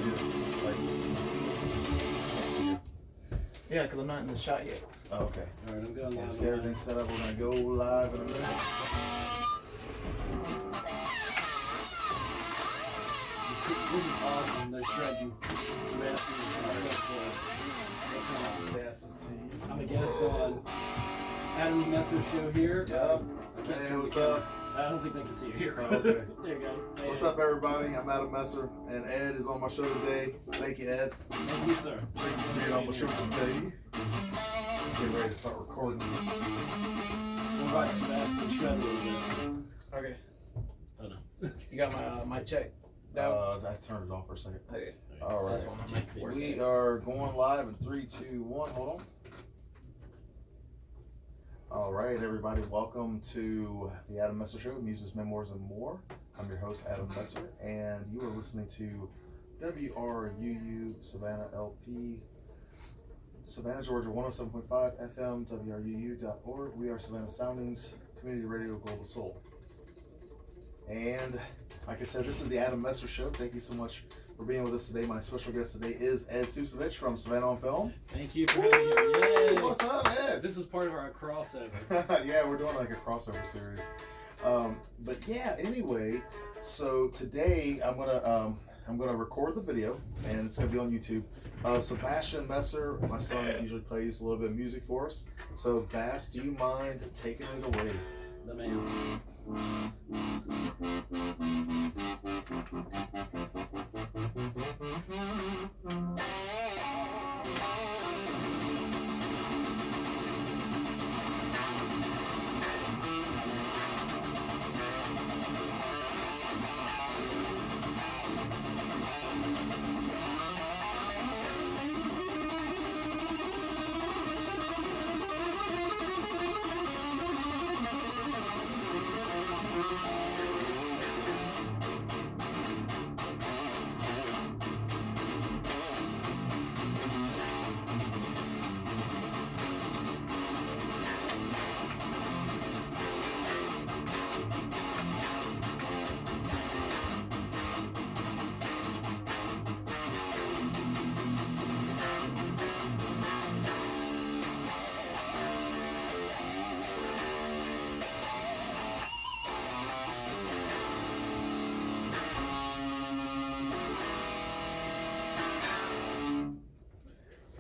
you like see you? Can't see you. Yeah, because I'm not in the shot yet. Oh, okay. All right, I'm going live. Let's get everything set up. We're gonna go live in a minute. This is awesome. They're shredding Savannah. I'm a guest on Adam Messer's show here. Yep. I can't Hey, turn what's the camera. up? I don't think they can see you here. Oh, okay. There you go. Say What's hey. up, everybody? I'm Adam Messer, and Ed is on my show today. Thank you, Ed. Thank you, sir. Thank you for being on my show today. Let's get ready to start recording. We'll watch Sebastian shred a little bit. Okay. Oh no. You got my check? I turned it off for a second. Okay. All right. That's one of my work We check. are going live in 3, 2, 1. Hold on. All right, everybody. Welcome to the Adam Messer Show, Muses, Memoirs, and More. I'm your host, Adam Messer, and you are listening to WRUU Savannah LP, Savannah, Georgia, 107.5 FM, WRUU.org. We are Savannah Soundings, Community Radio, Global Soul. And like I said, this is the Adam Messer Show. Thank you so much for being with us today. My special guest today is Ed Ciucevich from Savannah on Film. Thank you for having me here. Yay! What's up, Ed? This is part of our crossover. Yeah, we're doing like a crossover series. But yeah, anyway, so today I'm gonna record the video, and it's gonna be on YouTube. Sebastian Messer, my son, usually plays a little bit of music for us. So Bass, do you mind taking it away? The man.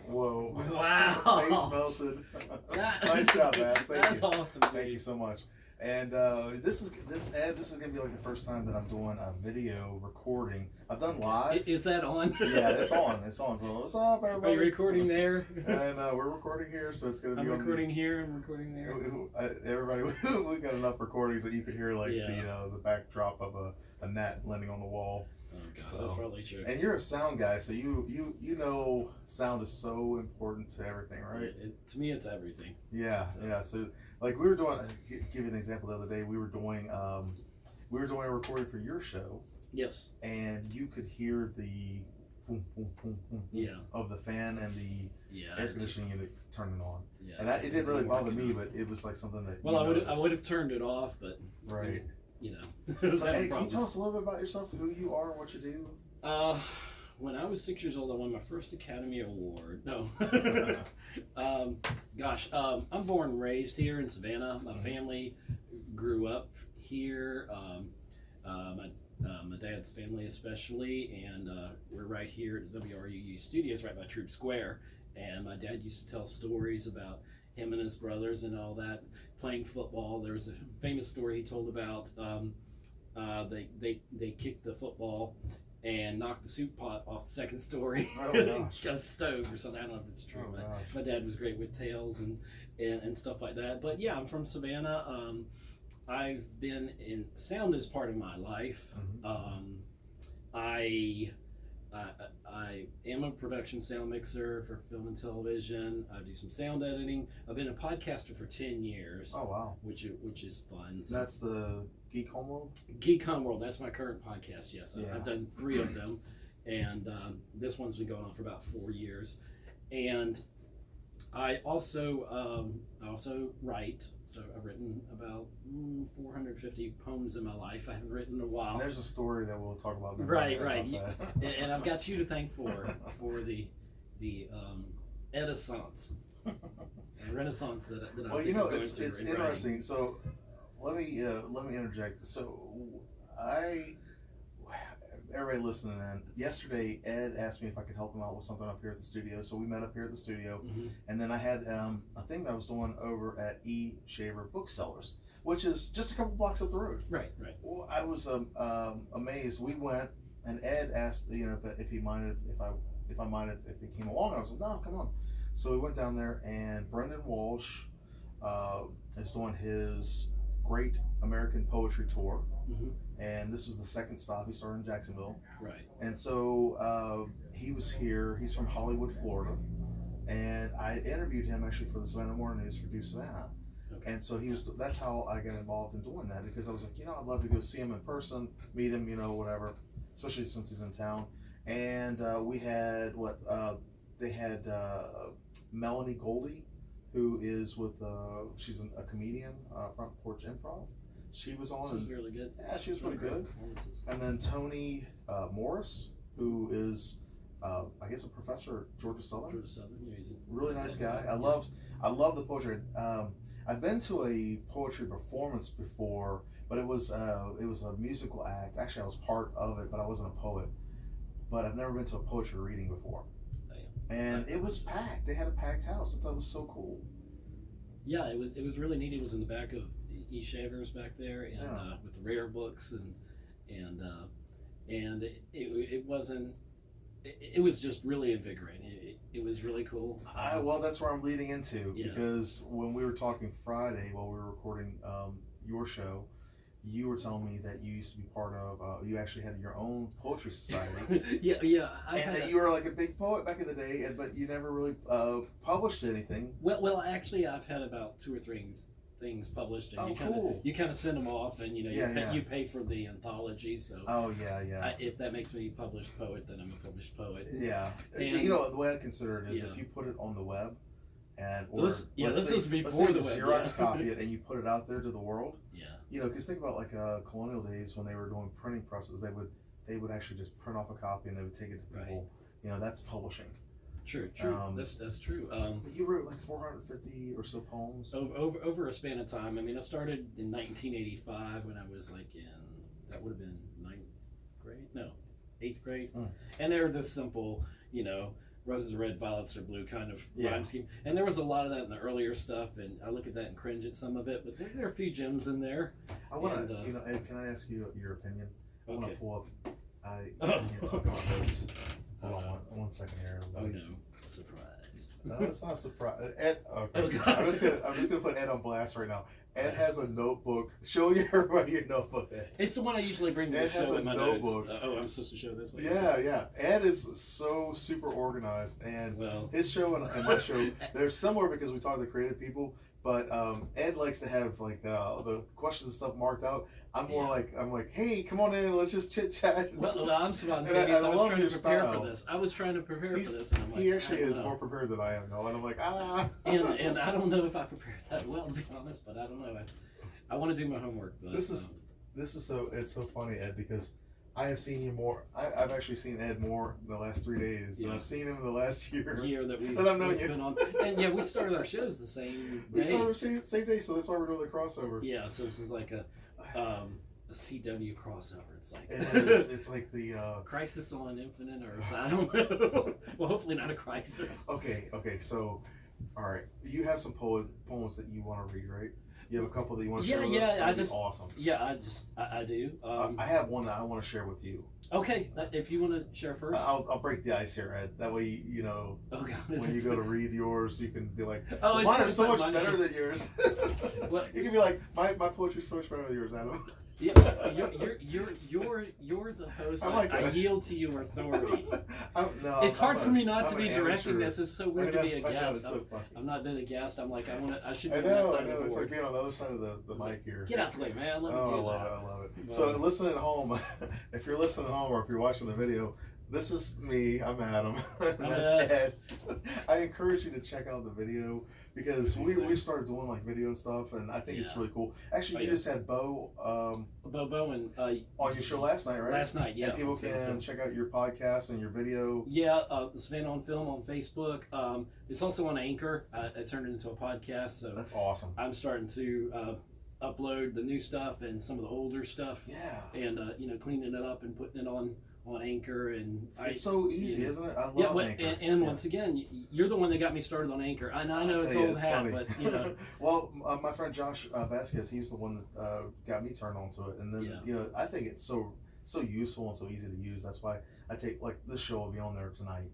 Whoa. Wow. Face melted. That's- Nice job, Bass. Thank That's you. awesome. Thank you so much. And this is gonna be like the first time that I'm doing a video recording. I've done live. Is that on? Yeah, it's on. It's on. So what's up, Are everybody? you recording there? And we're recording here, so it's gonna be I'm on recording here. I'm recording there. Everybody, we got enough recordings that you could hear like Yeah. the backdrop of a gnat landing on the wall. Oh gosh, So- that's probably true. And you're a sound guy, so you know sound is so important to everything, right? To me, it's everything. Yeah, So- yeah. So like we were doing, give you an example the other day. We were doing a recording for your show, Yes. and you could hear the boom, boom, boom, boom, boom Yeah. of the fan and the Yeah. air conditioning unit turning on. Yeah. And that, it didn't really bother me, But but it was like something that well, you I noticed. would have turned it off, but Right. you know. So, hey, can you tell us a little bit about yourself, who you are, and what you do? When I was 6 years old, I won my first Academy Award. No. I'm born and raised here in Savannah. My family grew up here. My dad's family especially, and we're right here at the WRUU studios right by Troop Square. And my dad used to tell stories about him and his brothers and all that, playing football. There was a famous story he told about they kicked the football and knocked the soup pot off the second story. Oh, gosh. Got a stove or something. I don't know if it's true, Oh, but gosh. my dad was great with tales and stuff like that. But yeah, I'm from Savannah. I've been in sound as part of my life. Mhm. I am a production sound mixer for film and television. I do some sound editing. I've been a podcaster for 10 years. Oh wow. Which is fun. So That's the Geek Homeworld? Geek Home World, that's my current podcast, yes. Yeah. I've done 3 of them, and this one's been going on for about 4 years. And I also write. So I've written about 450 poems in my life. I haven't written in a while. And there's a story that we'll talk about. Right. About that. And I've got you to thank for the Edisance, renaissance that I Well, think I'm going it's through in interesting. writing. So let me interject. So everybody listening in, yesterday Ed asked me if I could help him out with something up here at the studio. So we met up here at the studio, and then I had a thing that I was doing over at E. Shaver Booksellers, which is just a couple blocks up the road. Right. Well, I was amazed. We went, and Ed asked, if he minded if I minded if he came along. I was like, no, come on. So we went down there, and Brendan Walsh is doing his Great American Poetry Tour, and this was the second stop. He started in Jacksonville, Right. and so he was here. He's from Hollywood, Florida, and I interviewed him actually for the Savannah Morning News for Do Savannah. Okay. And so that's how I got involved in doing that, because I was like, I'd love to go see him in person, meet him, whatever, especially since he's in town. And we had they had Melanie Goldie, who is she's a comedian, Front Porch Improv. She was on. She was really good. Yeah, she was pretty good. Performances. And then Tony Morris, who is I guess a professor at Georgia Southern. Yeah, he's a Really nice guy. I love the poetry. I've been to a poetry performance before, but it was a musical act. Actually, I was part of it, but I wasn't a poet. But I've never been to a poetry reading before. And it was packed. They had a packed house. I thought it was so cool. Yeah, it was really neat. It was in the back of E. Shavers back there, and with the rare books, and it wasn't. It was just really invigorating. It was really cool. Well, that's where I'm leading into, Yeah. because when we were talking Friday while we were recording your show, you were telling me that you used to be part of. You actually had your own poetry society. yeah. And that you were like a big poet back in the day, but you never really published anything. Well, actually, I've had about 2 or 3 things published, and cool. you kind of send them off, and you pay for the anthology. So if that makes me a published poet, then I'm a published poet. Yeah, And, the way I consider it is if you put it on the web, this is before the web. Xerox copy it and you put it out there to the world. Yeah. Because think about like colonial days when they were doing printing presses, they would actually just print off a copy and they would take it to people. Right. That's publishing. True. That's true. You wrote like 450 or so poems. Over a span of time. I mean, I started in 1985 when I was like that would have been 8th grade. And they were this simple, roses are red, violets are blue kind of rhyme scheme. And there was a lot of that in the earlier stuff, and I look at that and cringe at some of it, but there are a few gems in there. I want to, Ed, can I ask you your opinion? I want to pull up, I need to talk about this. Hold on one second here. Everybody. Oh no, surprise. No, it's not a surprise. Ed, okay. Oh, God. I'm just gonna put Ed on blast right now. Ed has a notebook. Show everybody your notebook, Ed. It's the one I usually bring to Ed the show has a in my notebook. notes. I'm supposed to show this one? Yeah. Ed is so super organized, and his show and my show, they're similar because we talk to creative people, but Ed likes to have like the questions and stuff marked out. I'm more like, hey, come on in, let's just chit chat. Well, I'm spontaneous. I was trying to prepare for this. And I'm like, he actually is more prepared than I am, though, and I'm like, and I don't know if I prepared that well, to be honest, but I don't know. I want to do my homework. But this is it's so funny, Ed, because I have seen you more. I've actually seen Ed more in the last 3 days than I've seen him in the last year that we've been on. And we started our shows the same day. We started our shows the same day, so that's why we're doing the crossover. Yeah, so this is like a CW crossover. It's like it's like the Crisis on Infinite Earths. I don't know. Well, hopefully not a crisis. Okay. So, all right. You have some poems that you want to read, right? You have a couple that you want to share with us? That'd be awesome. Yeah, I do. I have one that I want to share with you. Okay, if you want to share first. I'll break the ice here, Ed. That way, Oh, God, when you go to read yours, you can be like, oh, mine are so much better than yours. Well, you can be like, my poetry's so much better than yours, Adam. Yeah, you're the host. I yield to your authority. No, it's hard for me not I'm to be an directing amateur. this. It's so weird to be a guest. So I'm not been a guest. I'm like, I should be I on that know. side of the board. It's like being on the other side of the mic here. Get out the way, man. Let me do that. I love it. So listen at home. If you're listening at home or if you're watching the video, This is me. I'm Adam. I'm That's Ed. Ed. I encourage you to check out the video because we started doing like video and stuff, and I think it's Yeah. really cool. Actually, you yeah. just had Bo Bowen, on your show last night, right? last night, yeah. And people can check out your podcast and your video. Yeah, Sven on Film on Facebook. It's also on Anchor. I turned it into a podcast, so That's awesome. I'm starting to upload the new stuff and some of the older stuff, Yeah. and cleaning it up and putting it on Anchor. And It's so easy, isn't it? I love yeah, Anchor. and once again, you're the one that got me started on Anchor. I know I'll it's tell you, old hat, funny. but you know. Well, my friend Josh Vasquez, he's the one that got me turned on to it, and then I think it's so useful and so easy to use. That's why I take like this show will be on there tonight.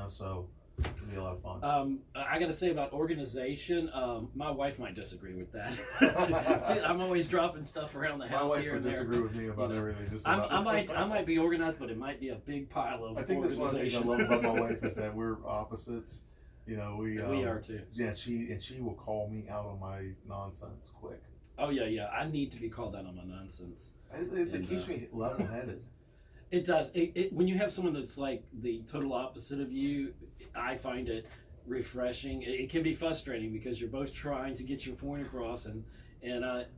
So it'll be a lot of fun. I got to say about organization, my wife might disagree with that. I'm always dropping stuff around the My house wife here would and there. disagree with me about everything. Just I about might be organized, but it might be a big pile of I think that's one of the things I love about my wife is that we're opposites. We are too. Yeah, she will call me out on my nonsense quick. Oh yeah. I need to be called out on my nonsense. It keeps me level-headed. It does. When you have someone that's like the total opposite of you, I find it refreshing. It can be frustrating because you're both trying to get your point across, and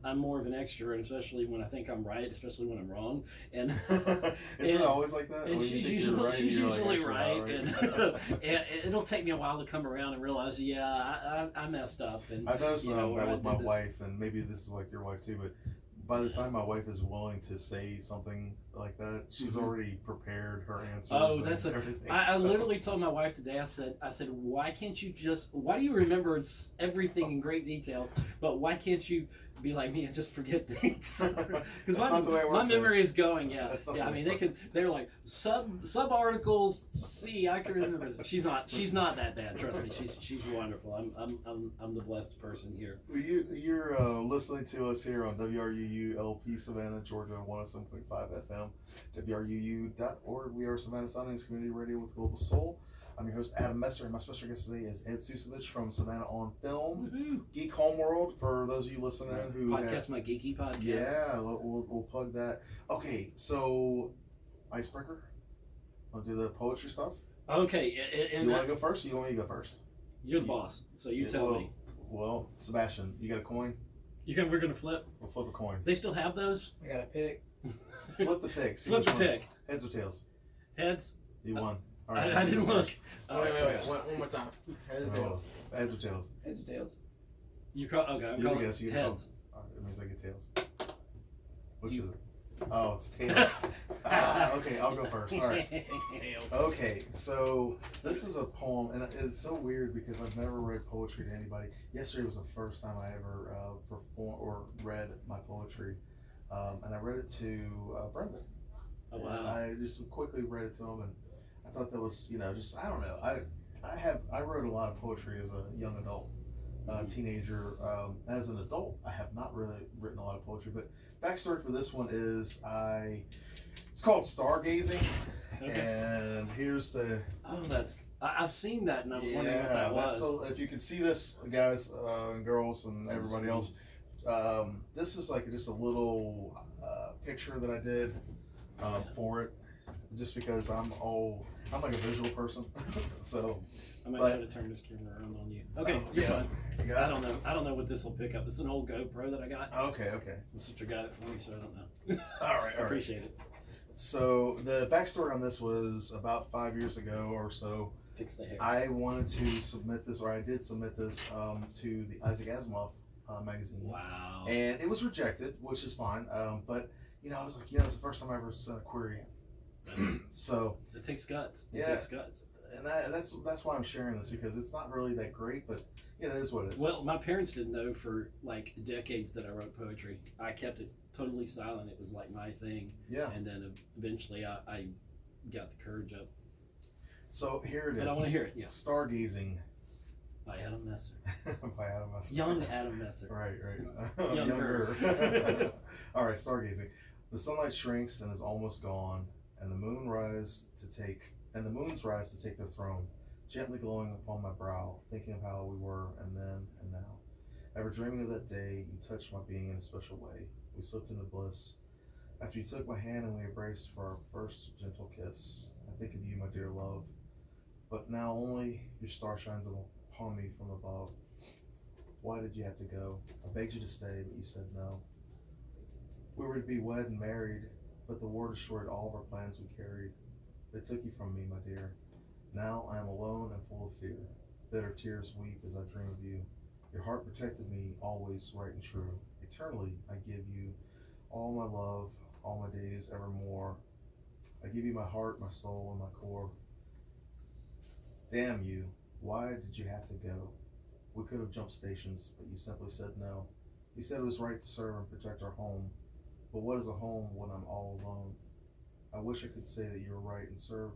I'm more of an extrovert, especially when I think I'm right, especially when I'm wrong. And Isn't it always like that? And she's usually right, and it'll take me a while to come around and realize, I messed up. And I've noticed that with my this. wife, and maybe this is like your wife too, but by the time my wife is willing to say something like that, she's already prepared her answers. Oh, that's everything. I literally told my wife today. I said, why do you remember everything in great detail, but why can't you be like me and just forget things? Because my memory is going. Yeah. I mean, they're like sub articles. See, I can remember. She's not that bad. Trust me. She's wonderful. I'm the blessed person here. You're listening to us here on WRUU LP Savannah, Georgia 107.5 FM, WRUU.org. We are Savannah Soundings Community Radio with Global Soul. I'm your host, Adam Messer, and my special guest today is Ed Ciucevich from Savannah on Film. Woohoo. Geek Homeworld, for those of you listening who podcast, my geeky podcast. Yeah, we'll plug that. Okay, so icebreaker. I'll do the poetry stuff. Okay, and you want to go first? Or you want me to go first? You're the boss, so you tell me. Well, Sebastian, you got a coin? We're gonna flip. We'll flip a coin. They still have those? I got a pick. Flip the pick. Flip the pick. Heads or tails? Heads. You won. All right, I didn't look. Wait. One more time. Heads or tails? Heads or tails? Heads or tails? You call? Okay, I'm calling heads. All right, it means I get tails. Which is it? Oh, it's tails. Okay, I'll go first. All right. Tails. Okay, so this is a poem, and it's so weird because I've never read poetry to anybody. Yesterday was the first time I ever performed or read my poetry, and I read it to Brendan. Oh wow! And I just quickly read it to him, and I thought that was, just I don't know. I wrote a lot of poetry as a young adult, teenager. As an adult, I have not really written a lot of poetry. But backstory for this one is it's called Stargazing, and here's the. Oh, I've seen that, and I was wondering what that was. So if you can see this, guys and girls and everybody else, this is like just a little picture that I did for it, just because I'm like a visual person, so. I might try to turn this camera around on you. Okay, you're fine. I don't know what this will pick up. It's an old GoPro that I got. Okay. My sister got it for me, so I don't know. All right. I appreciate it. So the backstory on this was about 5 years ago or so. Fix the hair. I wanted to submit this, or I did submit this to the Isaac Asimov magazine. Wow. And it was rejected, which is fine. But I was like, it's the first time I ever sent a query in. So it takes guts. It yeah. takes guts. And that's why I'm sharing this, because it's not really that great, but it is what it is. Well, my parents didn't know for like decades that I wrote poetry. I kept it totally silent. It was like my thing. Yeah. And then eventually I got the courage up. So here it is. And I want to hear it. Yeah. Stargazing. By Adam Messer. By Adam Messer. Young Adam Messer. Right. Younger. All right, stargazing. The sunlight shrinks and is almost gone, and the moon's rise to take their throne, gently glowing upon my brow, thinking of how we were and then and now. Ever dreaming of that day, you touched my being in a special way. We slipped into bliss. After you took my hand and we embraced for our first gentle kiss, I think of you, my dear love. But now only your star shines upon me from above. Why did you have to go? I begged you to stay, but you said no. We were to be wed and married, but the war destroyed all of our plans we carried. They took you from me, my dear. Now I am alone and full of fear. Bitter tears weep as I dream of you. Your heart protected me, always right and true. Eternally I give you all my love, all my days evermore. I give you my heart, my soul, and my core. Damn you, why did you have to go? We could have jumped stations, but you simply said no. You said it was right to serve and protect our home. But what is a home when I'm all alone? I wish I could say that you were right and serve,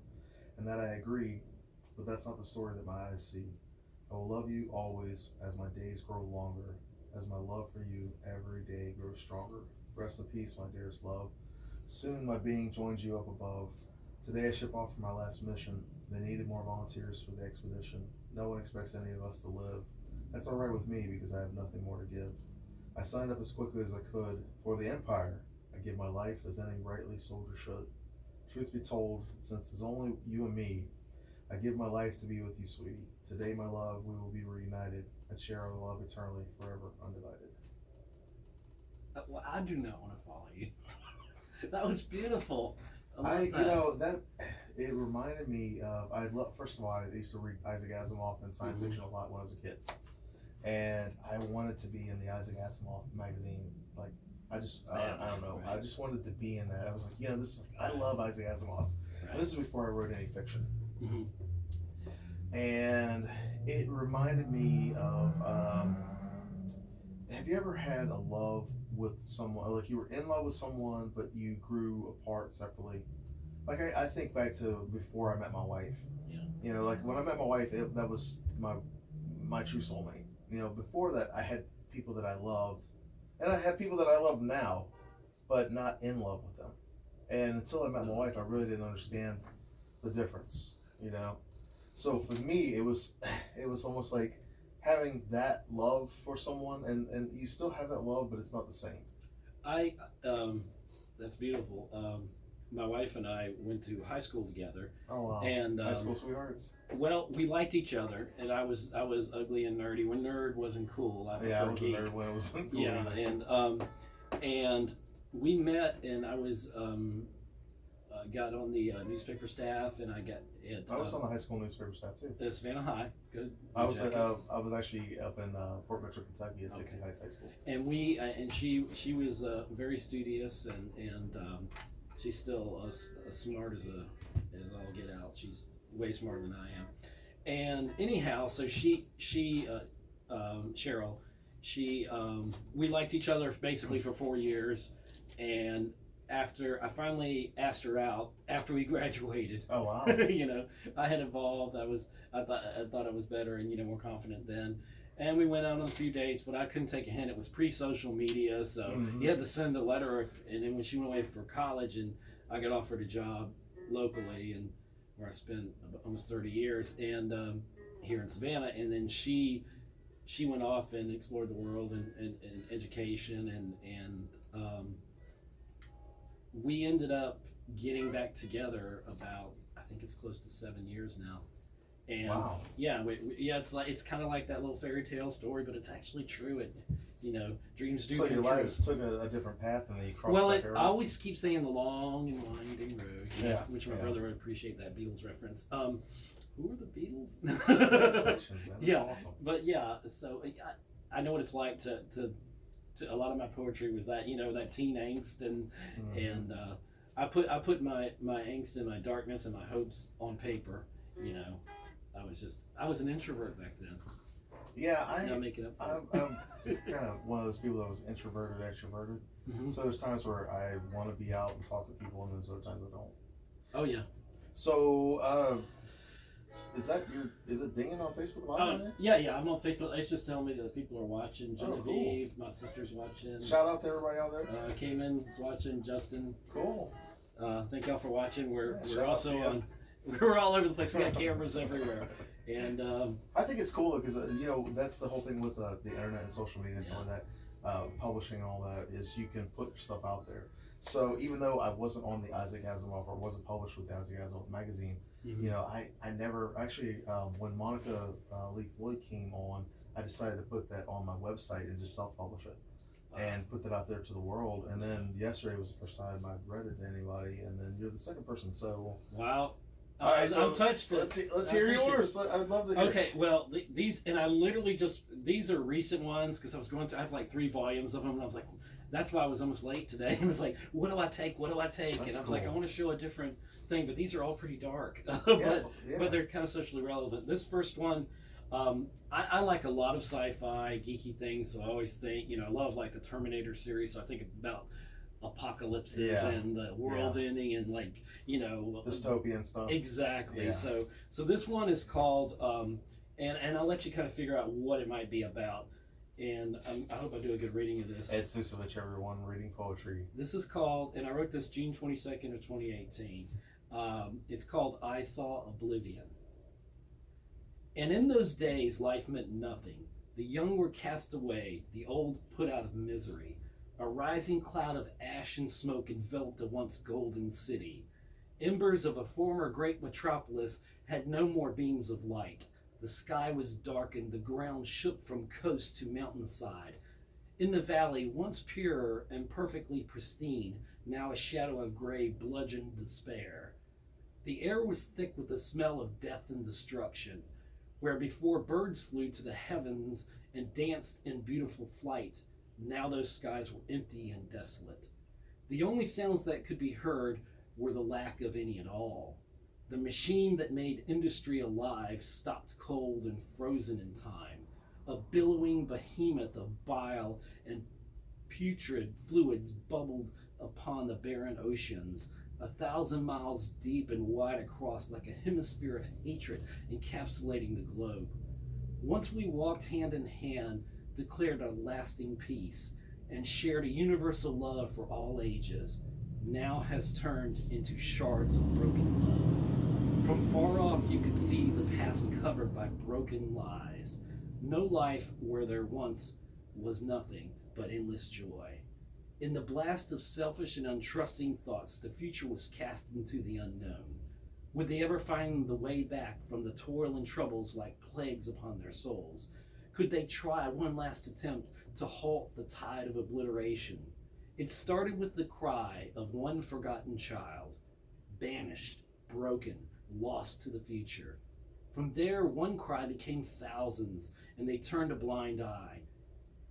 and that I agree, but that's not the story that my eyes see. I will love you always as my days grow longer, as my love for you every day grows stronger. Rest in peace, my dearest love. Soon my being joins you up above. Today I ship off for my last mission. They needed more volunteers for the expedition. No one expects any of us to live. That's all right with me because I have nothing more to give. I signed up as quickly as I could. For the Empire, I give my life as any rightly soldier should. Truth be told, since it's only you and me, I give my life to be with you, sweetie. Today, my love, we will be reunited and share our love eternally, forever, undivided. Well, I do not want to follow you. That was beautiful. It reminded me of, first of all, I used to read Isaac Asimov and science fiction a lot when I was a kid. And I wanted to be in the Isaac Asimov magazine. Like, I don't know. Right. I just wanted to be in that. I was like, I love Isaac Asimov. Right. This is before I wrote any fiction. Mm-hmm. And it reminded me of, have you ever had a love with someone, like you were in love with someone, but you grew apart separately? Like I think back to before I met my wife. Yeah. You know, like when I met my wife, that was my true soulmate. You know, before that, I had people that I loved, and I have people that I love now, but not in love with them. And until I met my wife, I really didn't understand the difference. You know, so for me, it was almost like having that love for someone, and you still have that love, but it's not the same. That's beautiful. My wife and I went to high school together. Oh wow! And high school sweethearts. Well, we liked each other, and I was ugly and nerdy when nerd wasn't cool. I Yeah, I preferred was geek. a nerd when it was cool. Yeah, and we met, and I was got on the newspaper staff, and I got at. I was on the high school newspaper staff too. Savannah High. Good. I was actually up in Fort Mitchell, Kentucky at Dixie Heights High School. And we and she was very studious, and she's still as smart as all get out. She's way smarter than I am. And anyhow, so she Cheryl, we liked each other basically for 4 years, and after I finally asked her out after we graduated. Oh wow! You know, I had evolved. I thought I was better and more confident then. And we went out on a few dates, but I couldn't take a hint. It was pre-social media, so you had to send a letter. And then when she went away for college, and I got offered a job locally, and where I spent almost 30 years, and here in Savannah. And then she went off and explored the world and education, and we ended up getting back together about, I think it's close to 7 years now. And wow. Yeah, it's kind of like that little fairy tale story, but it's actually true. Dreams do come true. So your lives took a different path, and then you crossed. Well, I always keep saying the long and winding road. Yeah, which my brother would appreciate that Beatles reference. Who are the Beatles? Congratulations, man. That's yeah, awesome. But yeah, so I know what it's like to a lot of my poetry was that that teen angst, and I put my angst and my darkness and my hopes on paper. I was an introvert back then. Yeah, Not making up for I'm kind of one of those people that was introverted, extroverted. Mm-hmm. So there's times where I want to be out and talk to people, and there's other times I don't. Oh yeah. So is it dinging on Facebook Live? Yeah, I'm on Facebook. It's just telling me that people are watching. Genevieve, my sister's watching. Shout out to everybody out there. Cayman's watching. Justin. Cool. Thank y'all for watching. We're shout also out to on. We're all over the place. We got cameras everywhere, and I think it's cool because that's the whole thing with the internet and social media and all that, publishing and all that is you can put your stuff out there. So even though I wasn't on the Isaac Asimov or wasn't published with the Isaac Asimov magazine, you know, I never actually when Monica Lee Floyd came on, I decided to put that on my website and just self-publish it. And put that out there to the world. And then yesterday was the first time I've read it to anybody, and then you're the second person. So wow. all right, so I'm touched. Let's hear yours. I would love to hear. Okay, well, these, and I literally these are recent ones because I was going through, I have like 3 volumes of them, and I was like, that's why I was almost late today. And it's like, what do I take? What do I take? That's and I was cool. like, I want to show a different thing, but these are all pretty dark, Yeah. but they're kind of socially relevant. This first one, I like a lot of sci-fi, geeky things, so I always think, you know, I love like the Terminator series, so I think about apocalypses and the world ending and like, you know, dystopian stuff. Exactly. Yeah. So this one is called, and I'll let you kind of figure out what it might be about. And I hope I do a good reading of this. Ed Ciucevich, everyone, reading poetry. This is called, and I wrote this June 22nd of 2018. It's called I Saw Oblivion. And in those days, life meant nothing. The young were cast away, the old put out of misery. A rising cloud of ash and smoke enveloped a once golden city. Embers of a former great metropolis had no more beams of light. The sky was darkened, the ground shook from coast to mountainside. In the valley, once pure and perfectly pristine, now a shadow of gray bludgeoned despair. The air was thick with the smell of death and destruction. Where before birds flew to the heavens and danced in beautiful flight, now those skies were empty and desolate. The only sounds that could be heard were the lack of any at all. The machine that made industry alive stopped cold and frozen in time. A billowing behemoth of bile and putrid fluids bubbled upon the barren oceans, 1,000 miles deep and wide across, like a hemisphere of hatred encapsulating the globe. Once we walked hand in hand, declared a lasting peace, and shared a universal love for all ages, now has turned into shards of broken love. From far off you could see the past covered by broken lies. No life where there once was nothing but endless joy. In the blast of selfish and untrusting thoughts, the future was cast into the unknown. Would they ever find the way back from the toil and troubles like plagues upon their souls? Could they try one last attempt to halt the tide of obliteration? It started with the cry of one forgotten child, banished, broken, lost to the future. From there, one cry became thousands, and they turned a blind eye.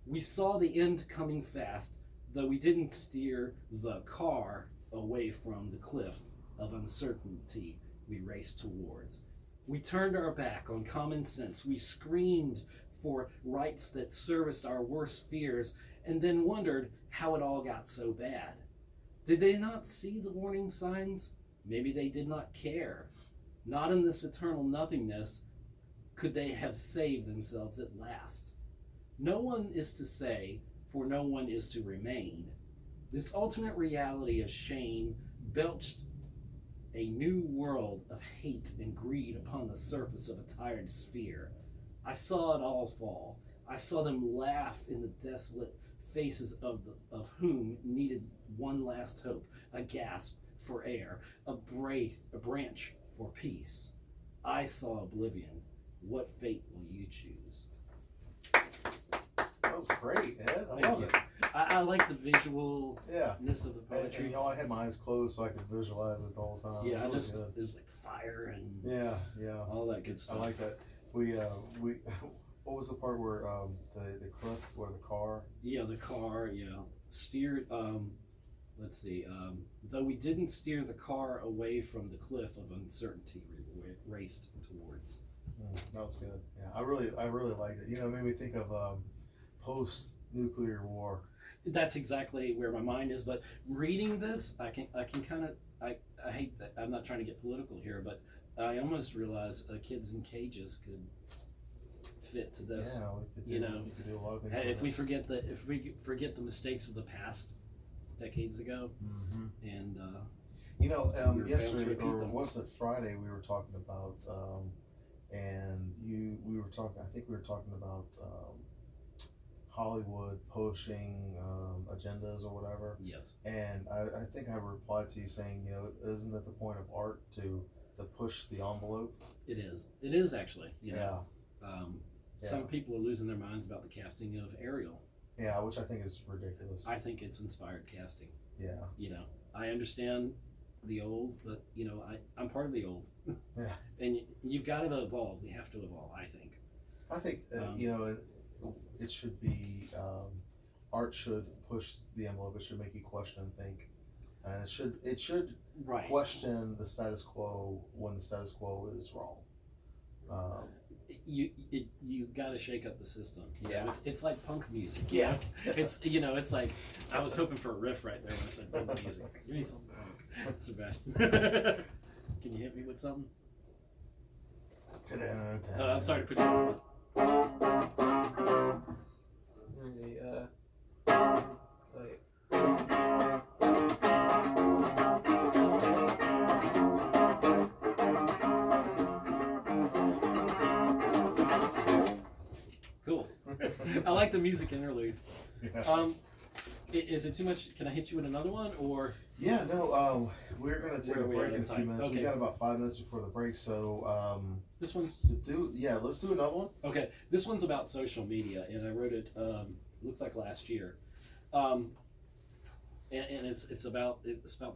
We saw the end coming fast, though we didn't steer the car away from the cliff of uncertainty we raced towards. We turned our back on common sense. We screamed for rights that serviced our worst fears, and then wondered how it all got so bad. Did they not see the warning signs? Maybe they did not care. Not in this eternal nothingness could they have saved themselves at last. No one is to say, for no one is to remain. This ultimate reality of shame belched a new world of hate and greed upon the surface of a tired sphere. I saw it all fall. I saw them laugh in the desolate faces of whom needed one last hope, a gasp for air, a branch for peace. I saw oblivion. What fate will you choose? That was great, Ed. I Thank love you. it. I like the visualness of the And, poetry. you know, I had my eyes closed so I could visualize it the whole time. Yeah, It was just good. there's like fire and Yeah. all that good I stuff. like that. We what was the part where the cliff where the car? Yeah, the car, steered, let's see, though we didn't steer the car away from the cliff of uncertainty we raced towards. That was good. Yeah, I really liked it. You know, it made me think of post-nuclear war. That's exactly where my mind is, but reading this, I can kind of, I hate that, I'm not trying to get political here, but I almost realize kids in cages could fit to this. Yeah, we could do a lot of things. If we forget the mistakes of the past decades ago, and you know, we were bound to yesterday repeat or them. was it Friday? We were talking about, I think we were talking about Hollywood pushing agendas or whatever. Yes. And I think I replied to you saying, isn't that the point of art to push the envelope? It is. It is actually. Yeah. Some people are losing their minds about the casting of Ariel. Yeah, which I think is ridiculous. I think it's inspired casting. Yeah. I understand the old, but I'm part of the old. Yeah. And you've got to evolve. We have to evolve, I think. I think it should be art should push the envelope. It should make you question and think, and it should Right. question the status quo when the status quo is wrong. You got to shake up the system. Yeah. It's like punk music. Yeah. It's like I was hoping for a riff right there when I said punk music. Give me something punk, Sebastian. Can you hit me with something? I'm sorry to put you on the spot. Cool. I like the music interlude. Is it too much? Can I hit you with another one, or? Yeah, no. We're gonna take a break in a few minutes. Okay. We got about 5 minutes before the break, so This one's let's do another one. okay. This one's about social media, and I wrote it. Looks like last year, and it's about the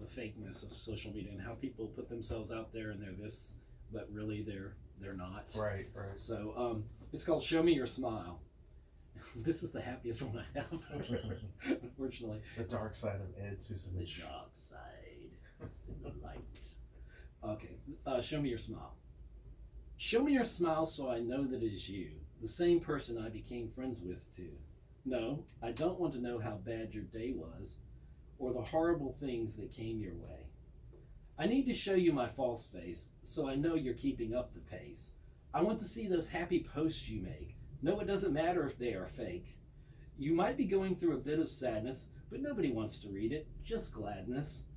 fakeness of social media and how people put themselves out there and they're this, but really they're not. Right. So it's called "Show Me Your Smile." This is the happiest one I have, unfortunately. The dark side of Ed The Ciucevich. dark side, the light. Okay, show me your smile. Show me your smile so I know that it is you, the same person I became friends with too. No, I don't want to know how bad your day was, or the horrible things that came your way. I need to show you my false face, so I know you're keeping up the pace. I want to see those happy posts you make. No, it doesn't matter if they are fake. You might be going through a bit of sadness, but nobody wants to read it, just gladness.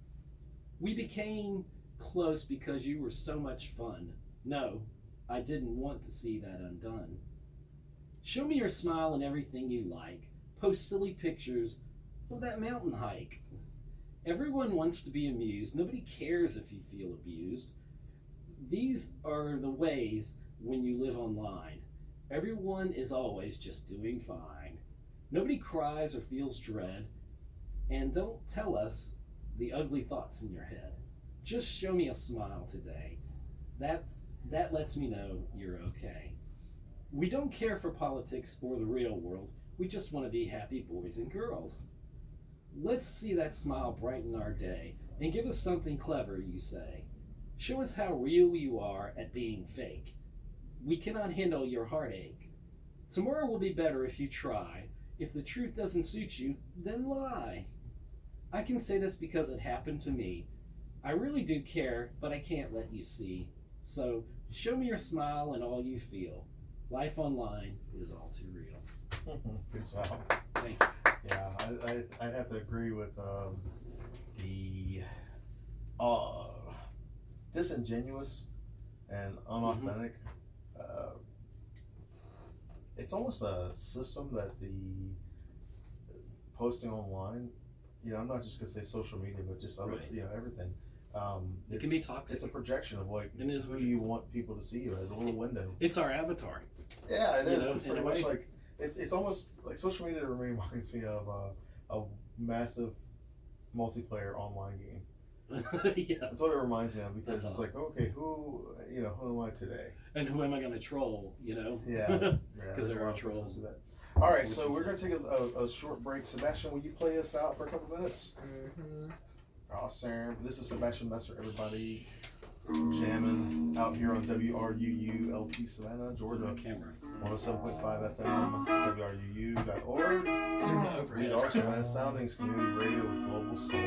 We became close because you were so much fun. No, I didn't want to see that undone. Show me your smile and everything you like. Post silly pictures of that mountain hike. Everyone wants to be amused. Nobody cares if you feel abused. These are the ways when you live online. Everyone is always just doing fine. Nobody cries or feels dread. And don't tell us the ugly thoughts in your head. Just show me a smile today. That lets me know you're okay. We don't care for politics or the real world. We just want to be happy boys and girls. Let's see that smile brighten our day and give us something clever, you say. Show us how real you are at being fake. We cannot handle your heartache. Tomorrow will be better if you try. If the truth doesn't suit you, then lie. I can say this because it happened to me. I really do care, but I can't let you see. So show me your smile and all you feel. Life online is all too real. Good job. Thank you. Yeah, I'd have to agree with the disingenuous and unauthentic. It's almost a system that the posting online. I'm not just gonna say social media, but just other, Right. everything. It can be toxic. It's a projection of like It is who you want people to see you as, a little window. It's our avatar. Yeah, it is. It's in pretty a much way. like it's almost like social media reminds me of a massive multiplayer online game. Yeah. That's what it reminds me of because That's it's like, okay, who am I today? And who am I going to troll? Yeah, Because there are trolls. Do that. All right, so we're gonna take a short break. Sebastian, will you play us out for a couple minutes? Mm-hmm. Awesome. This is Sebastian Messer, everybody, jamming out here on WRUU LP Savannah, Georgia. Camera. 107.5 FM, WRUU.org. We are Savannah Soundings Community Radio with Global Soul.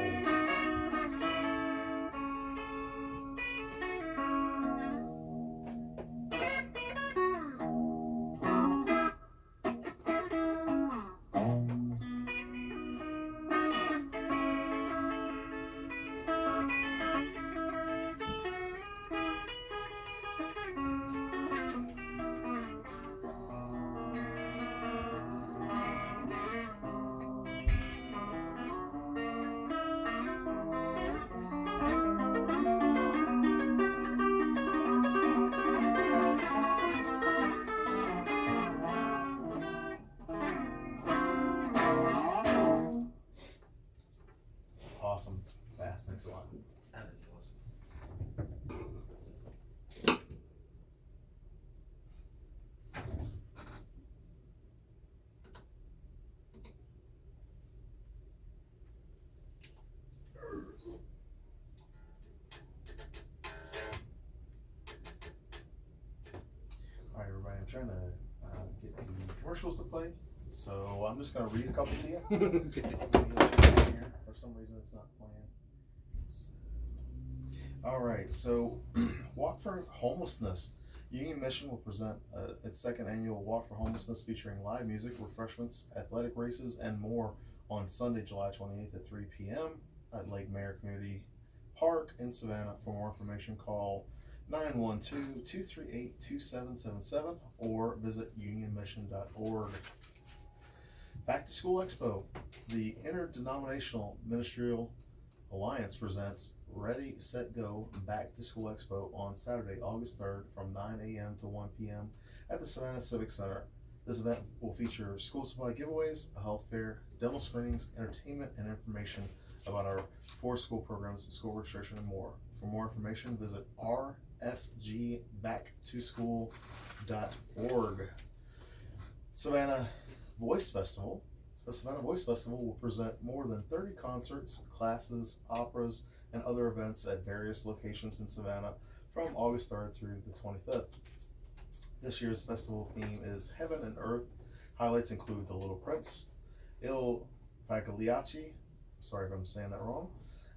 trying to get the commercials to play. So I'm just going to read a couple to you. Okay. For some reason, it's not playing. All right. So, Walk for Homelessness. Union Mission will present its second annual Walk for Homelessness featuring live music, refreshments, athletic races, and more on Sunday, July 28th at 3 p.m. at Lake Mary Community Park in Savannah. For more information, call 912-238-2777 or visit unionmission.org. Back to School Expo. The Interdenominational Ministerial Alliance presents Ready, Set, Go Back to School Expo on Saturday, August 3rd from 9 a.m. to 1 p.m. at the Savannah Civic Center. This event will feature school supply giveaways, a health fair, dental screenings, entertainment, and information about our 4 school programs, school registration, and more. For more information, visit rsgbacktoschool.org. Savannah Voice Festival. The Savannah Voice Festival will present more than 30 concerts, classes, operas, and other events at various locations in Savannah from August 3rd through the 25th. This year's festival theme is Heaven and Earth. Highlights include The Little Prince, Il Pagliacci, sorry if I'm saying that wrong,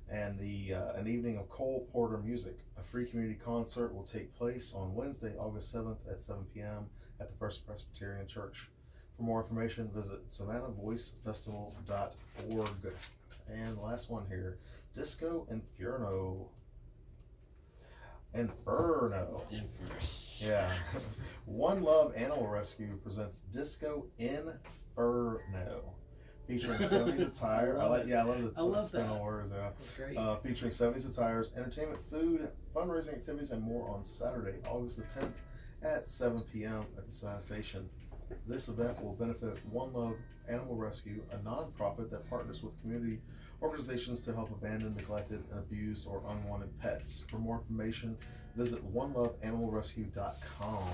and an evening of Cole Porter music. A free community concert will take place on Wednesday, August 7th at 7 p.m. at the First Presbyterian Church. For more information, visit SavannahVoiceFestival.org. And the last one here, Disco Inferno. Yeah. One Love Animal Rescue presents Disco Inferno, featuring 70s attire. I love the spin on words. Yeah. That's great. Featuring 70s attires, entertainment, food, fundraising activities, and more on Saturday, August the 10th at 7 p.m. at the Savannah Station. This event will benefit One Love Animal Rescue, a nonprofit that partners with community organizations to help abandon, neglected, and abused or unwanted pets. For more information, visit oneloveanimalrescue.com.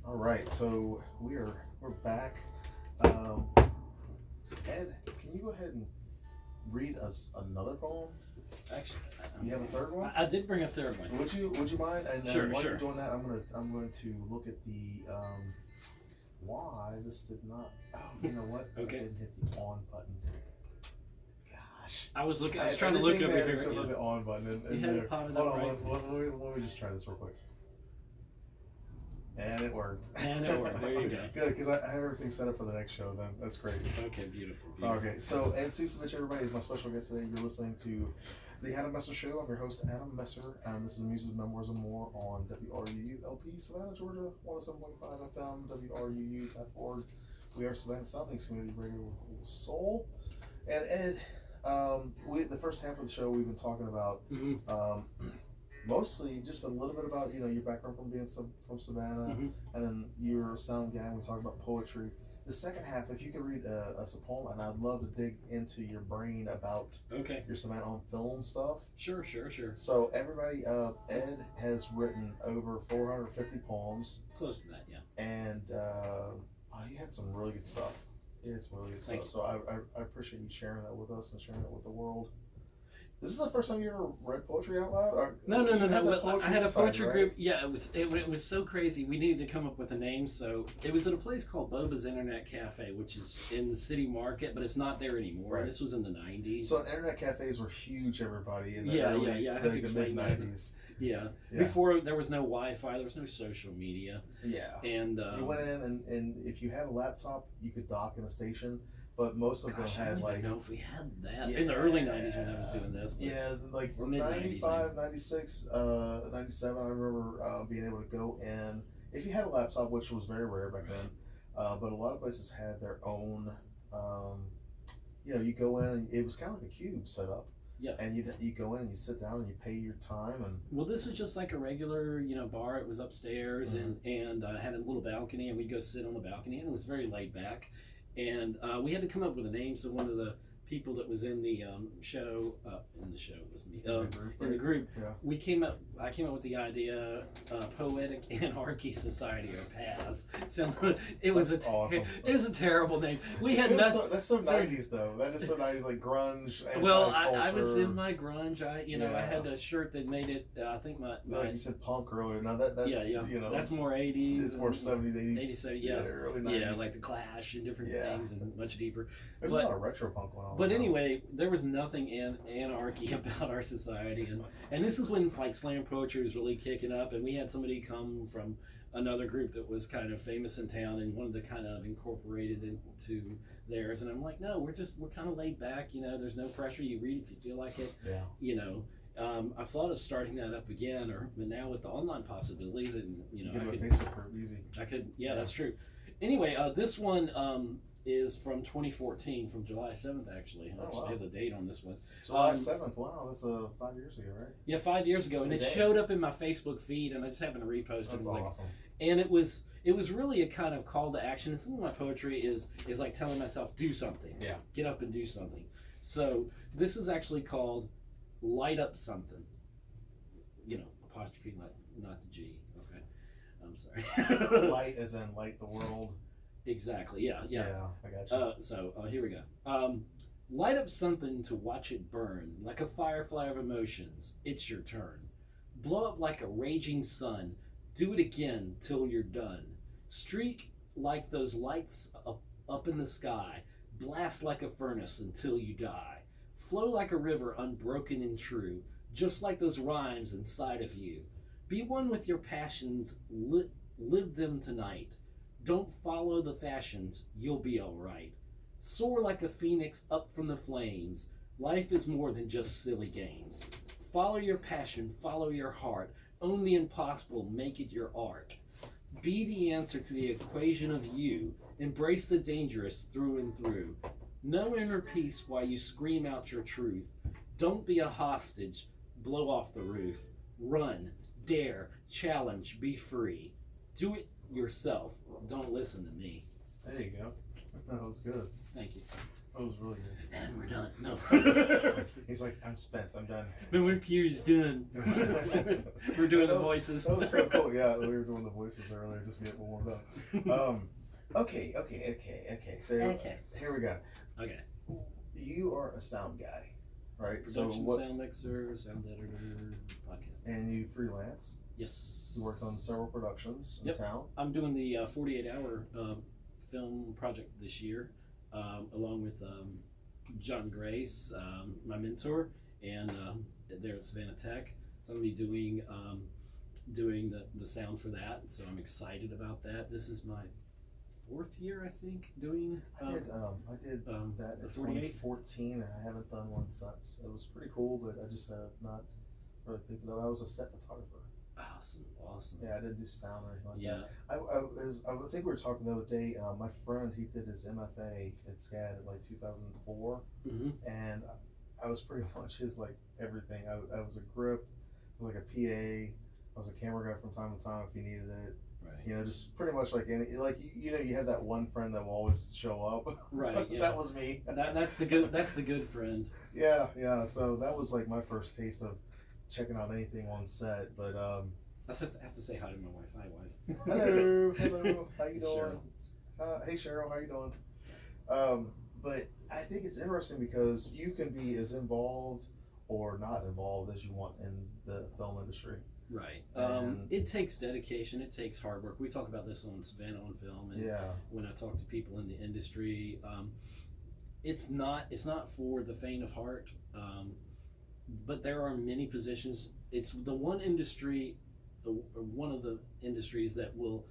All right, so we're back. Ed, can you go ahead and read us another poem? Actually, You have a third one? I did bring a third one. Would you mind? And Sure, while sure. you're doing that, I'm going to look at the why this did not. Oh, you know what? Okay. I didn't hit the on button. Gosh. I was trying to look over here. Except for the on button. You had it popping Hold up on, right. let me just try this real quick. And it worked. And it worked. There you go. Good, because I have everything set up for the next show. Then that's great. Okay, beautiful. Okay, so Ed Ciucevich, everybody, is my special guest today. You're listening to the Adam Messer Show. I'm your host, Adam Messer, and this is Music, Memoirs, and More on WRUU LP, Savannah, Georgia, 107.5 FM, WRUU.org. We are Savannah Soundings Community Radio with Soul. And Ed, the first half of the show, we've been talking about mostly just a little bit about your background from being from Savannah, and then you're a sound guy. We talked about poetry. The second half, if you could read us a poem, and I'd love to dig into your brain about your Savannah on film stuff. Sure. So everybody, Ed has written over 450 poems. Close to that, yeah. And you had some really good stuff. Thank you. So I appreciate you sharing that with us and sharing it with the world. Is this the first time you ever read poetry out loud? Or No. I had a poetry right? group. Yeah, it was so crazy. We needed to come up with a name, so it was at a place called Boba's Internet Cafe, which is in the city market, but it's not there anymore. Right. This was in the 90s. So internet cafes were huge, everybody. In the Yeah. early, I had to explain that. mid-90s. Yeah. Before there was no Wi-Fi, there was no social media. Yeah. And you went in, and if you had a laptop, you could dock in a station. But most of them I had don't like even know if we had that in the early 90s when I was doing this. But like or mid-90s 95, 96, 97. I remember being able to go in if you had a laptop, which was very rare back then. But a lot of places had their own. You go in and it was kind of like a cube set up. Yeah. And you go in and you sit down and you pay your time and. Well, this was just like a regular bar. It was upstairs and had a little balcony, and we'd go sit on the balcony, and it was very laid back. And we had to come up with a name, so one of the people that was in the show. It was me. In the Right? group, Yeah. I came up with the idea, Poetic Anarchy Society, or PAS. Sounds. It was That's awesome. It was a terrible name. We had nothing. That's so 90s though. That is so 90s, like grunge. Well, I anti-culture. was in my grunge. I Yeah. had a shirt that made it. I think my Like you said, punk earlier. Now that's yeah. you know, That's more 80s. it's more 70s, 80s, 87, yeah. early 90s. Yeah, like the Clash and different Yeah. things, and much deeper. There's but- a lot of retro punk going on. But now. anyway, there was nothing anarchy about our society, and this is when like slam poetry was really kicking up, and we had somebody come from another group that was kind of famous in town and wanted to kind of incorporate it into theirs, and I'm like, no, we're kind of laid back, you know. There's no pressure. You read if you feel like it, Yeah. you know. I've thought of starting that up again, but now with the online possibilities, and you know, You I can could, do a Facebook group easy. yeah, that's true. Anyway, this one is from 2014, from July 7th, actually. I Oh, actually wow. have the date on this one. July 7th. Wow, that's 5 years ago, right? Yeah, 5 years ago, and it Today. showed up in my Facebook feed, and I just happened to repost it. That's Like, awesome. and it was really a kind of call to action. And some of my poetry is like telling myself, do something. Yeah. Get up and do something. So this is actually called Light Up Something. You know, apostrophe, not the G. Okay, I'm sorry. Light as in light the world. Exactly. Yeah. I got you. So here we go. Light up something to watch it burn, like a firefly of emotions. It's your turn. Blow up like a raging sun. Do it again till you're done. Streak like those lights up in the sky. Blast like a furnace until you die. Flow like a river, unbroken and true, just like those rhymes inside of you. Be one with your passions. Live them tonight. Don't follow the fashions, you'll be alright. Soar like a phoenix up from the flames. Life is more than just silly games. Follow your passion, follow your heart. Own the impossible, make it your art. Be the answer to the equation of you. Embrace the dangerous through and through. Know inner peace while you scream out your truth. Don't be a hostage, blow off the roof. Run, dare, challenge, be free. Do it yourself. Don't listen to me. There you go. That was good. Thank you. That was really good. And we're done. No. He's like, I'm spent. I'm done. My work here is done. We're doing the That was- voices. That was so cool. Yeah, we were doing the voices earlier just to get warmed up. Okay. So Okay. here we go. Okay. You are a sound guy, right? Production, so sound mixer, sound editor, podcast. And you freelance. Yes. You worked on several productions in Yep. town. I'm doing the 48-hour film project this year, along with John Grace, my mentor, and there at Savannah Tech. So I'm going to be doing the sound for that. So I'm excited about that. This is my 4th year, I think, doing. I did that in the 48. 2014, and I haven't done one since. It was pretty cool, but I just have not really picked it up. I was a set photographer. Awesome. Yeah, I didn't do sound or anything like Yeah. that. I think we were talking the other day. My friend, he did his MFA at SCAD in like 2004, Mm-hmm. and I was pretty much his like everything. I was a grip, I was like a PA. I was a camera guy from time to time if he needed it. Right. You know, just pretty much like any you know, you have that one friend that will always show up. Right. Yeah. That was me. That's the good friend. Yeah. So that was like my first taste of checking out anything on set. But I have to say hi to my wife. Hi, wife. hello, how you doing? Cheryl. Hey Cheryl, how you doing? But I think it's interesting because you can be as involved or not involved as you want in the film industry. Right. And- It takes dedication. It takes hard work. We talk about this on Savannah on Film, and Yeah. when I talk to people in the industry, it's not for the faint of heart. But there are many positions. It's the one industry, one of the industries that will.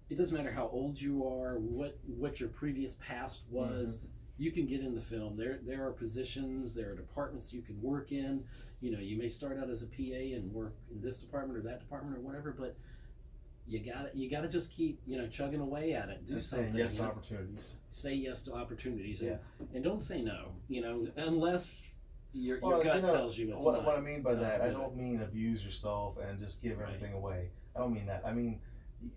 It doesn't matter how old you are, what your previous past was. Mm-hmm. You can get into film. There are positions. There are departments you can work in. You know, you may start out as a PA and work in this department or that department or whatever, but you gotta just keep, you know, chugging away at it. Do And something. saying yes to you know? opportunities. Say yes to opportunities, Yeah. and don't say no. You know, unless your Well, gut you know, tells you it's what, not. what I mean by that, I good. don't mean abuse yourself and just give Right. everything away. I don't mean that. I mean,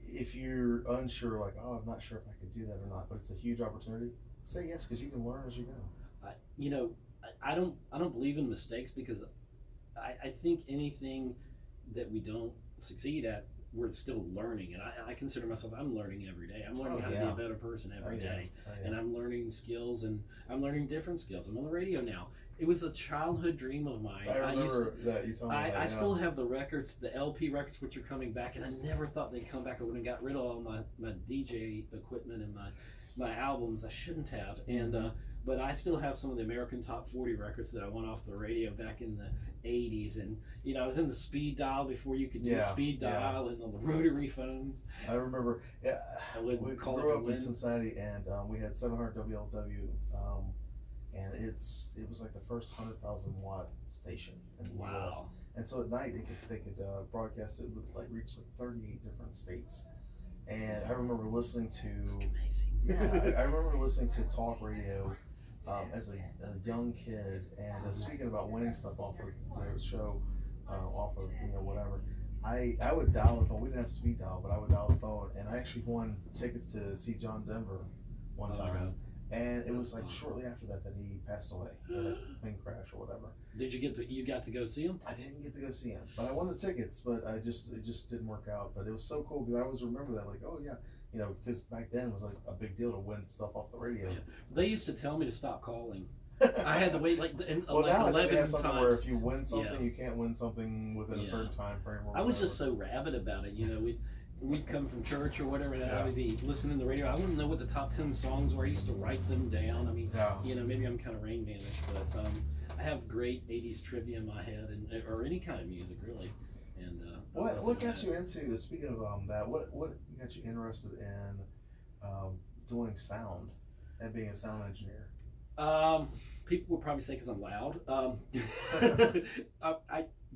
if you're unsure, like, oh, I'm not sure if I could do that or not, but it's a huge opportunity, say yes because you can learn as you go. you know, I don't believe in mistakes because I think anything that we don't succeed at, we're still learning, and I consider myself, I'm learning every day. I'm learning how to be a better person every day, and I'm learning skills, and I'm learning different skills. I'm on the radio now. It was a childhood dream of mine. I remember that you told me that. I still have the records, the LP records, which are coming back, and I never thought they'd come back. I would have got rid of all my DJ equipment and my albums. I shouldn't have, and but I still have some of the American Top 40 records that I went off the radio back in the 80s, and I was in the speed dial before you could do speed dial and on the rotary phones. I remember, we grew up in Cincinnati, and we had 700 WLW, and it was like the first 100,000 watt station in the US. And so at night they could broadcast it with reach 38 different states. And I remember listening to I remember listening to talk radio as a young kid, and speaking about winning stuff off of their show, off of whatever. I would dial the phone. We didn't have speed dial, but I would dial the phone, and I actually won tickets to see John Denver one time. And it was shortly after that he passed away, that plane crash or whatever. Did you got to go see him? I didn't get to go see him, but I won the tickets. But it just didn't work out. But it was so cool because I always remember that, oh yeah, because back then it was a big deal to win stuff off the radio. Yeah. They used to tell me to stop calling. I had to wait now 11 times. Where if you win something, Yeah. you can't win something within a certain time frame. Or I was just so rabid about it. We'd come from church or whatever, and I would be listening to the radio. I wouldn't know what the top 10 songs were. I used to write them down. I mean, maybe I'm kind of Rain Man-ish, but I have great 80s trivia in my head, or any kind of music, really. And what got you into, speaking of that, what got you interested in doing sound and being a sound engineer? People would probably say because I'm loud.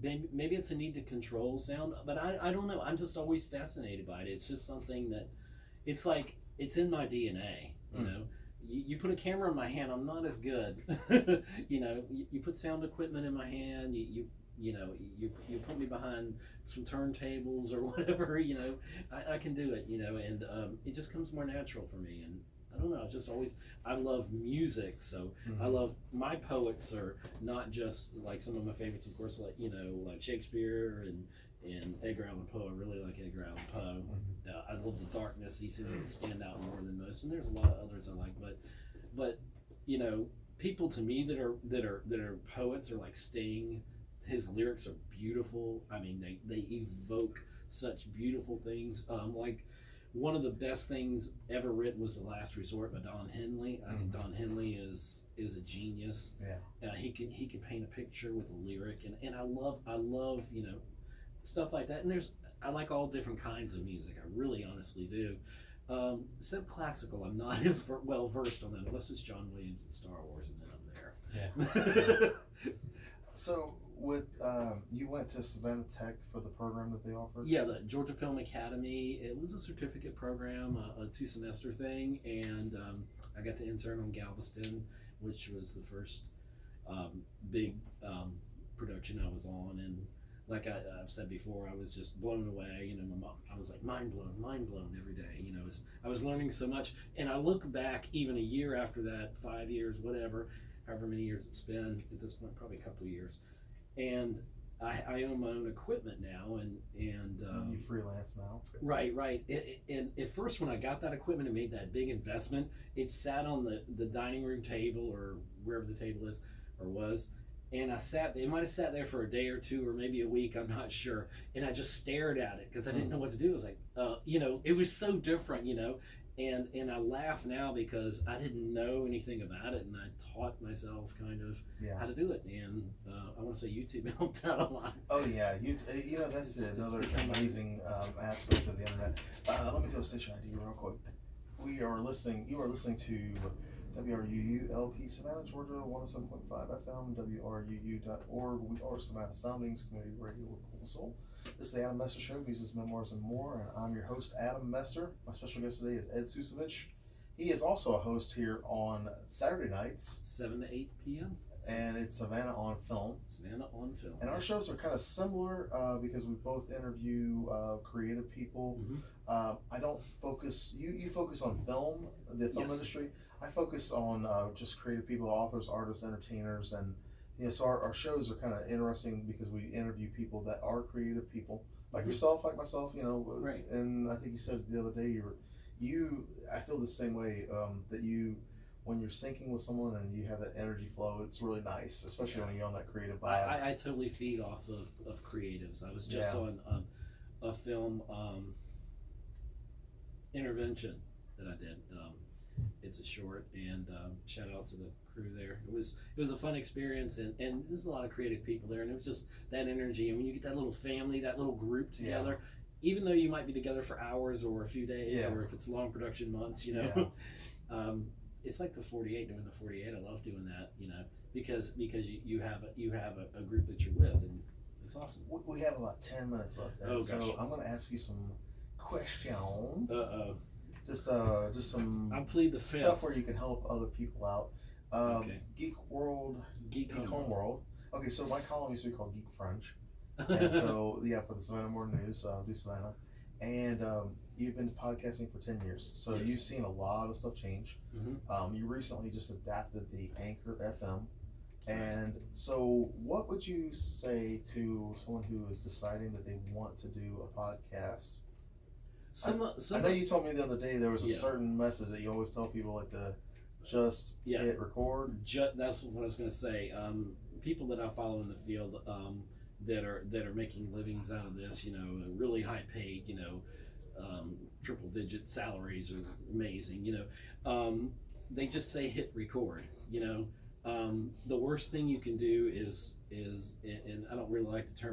Maybe it's a need to control sound, but I don't know. I'm just always fascinated by it. It's just something that it's in my DNA. You put a camera in my hand, I'm not as good. You put sound equipment in my hand. You put me behind some turntables or whatever. I can do it. And it just comes more natural for me. And I don't know, it's just always, I love music, so I love, my poets are not just some of my favorites, of course, like Shakespeare and Edgar Allan Poe. I really like Edgar Allan Poe. I love the darkness. He seems to stand out more than most, and there's a lot of others I like, but people to me that are poets are like Sting. His lyrics are beautiful. I mean, they evoke such beautiful things. One of the best things ever written was The Last Resort by Don Henley. I think Don Henley is a genius. Yeah. He can paint a picture with a lyric, and I love stuff like that. And I like all different kinds of music. I really honestly do. Except classical, I'm not as well versed on that, unless it's John Williams and Star Wars, and then I'm there. Yeah. So you went to Savannah Tech for the program that they offered? Yeah, the Georgia Film Academy. It was a certificate program, a 2-semester thing, and I got to intern on Galveston, which was the first big production I was on. And like I've said before, I was just blown away. I was like mind blown every day. I was learning so much. And I look back even a year after that, 5 years, whatever, however many years it's been at this point, probably a couple of years. And I own my own equipment now, and you freelance now. Right. And at first, when I got that equipment and made that big investment, it sat on the dining room table or wherever the table is or was, and it might have sat there for a day or two or maybe a week, I'm not sure, and I just stared at it because I didn't know what to do. It was like, it was so different, And I laugh now because I didn't know anything about it, and I taught myself kind of how to do it. And I want to say YouTube helped out a lot. Oh yeah, that's another amazing aspect of the internet. Let me do a station ID real quick. You are listening to WRUU LP Savannah, Georgia, 107.5 FM, WRUU.org. We are Savannah Soundings, community radio with Cool Soul. This is the Adam Messer Show, Muses, Memoirs, and More, and I'm your host, Adam Messer. My special guest today is Ed Ciucevich. He is also a host here on Saturday nights. 7 to 8 p.m. and it's Savannah on Film. Savannah on Film. And our shows are kind of similar because we both interview creative people. Mm-hmm. I don't focus. You focus on film, the film Yes. industry. I focus on just creative people, authors, artists, entertainers, and so our shows are kind of interesting because we interview people that are creative people, like Mhm. yourself, like myself. Right. And I think you said the other day I feel the same way that when you're syncing with someone and you have that energy flow, it's really nice, especially when you're on that creative vibe. I totally feed off of creatives. I was just Yeah. on a film intervention that I did. It's a short, and shout out to the crew there. It was a fun experience, and there's a lot of creative people there, and it was just that energy. And when you get that little family, that little group together, even though you might be together for hours or a few days, or if it's long production months, it's like the 48 doing the 48. I love doing that, because you have a group that you're with, and it's awesome. We have about 10 minutes left, Ed, so I'm going to ask you some questions. Just some I plead the fifth. stuff where you can help other people out. Okay. Geek Home World. Okay, so my column used to be called Geek French. And so, for the Savannah Morning News, do Savannah. And you've been podcasting for 10 years, so Yes. you've seen a lot of stuff change. Mm-hmm. You recently just adapted the Anchor FM. And so, what would you say to someone who is deciding that they want to do a podcast? I know you told me the other day there was a certain message that you always tell people, like just hit record. That's what I was going to say. People that I follow in the field that are making livings out of this, really high paid, triple digit salaries are amazing. They just say hit record. The worst thing you can do is and I don't really like the term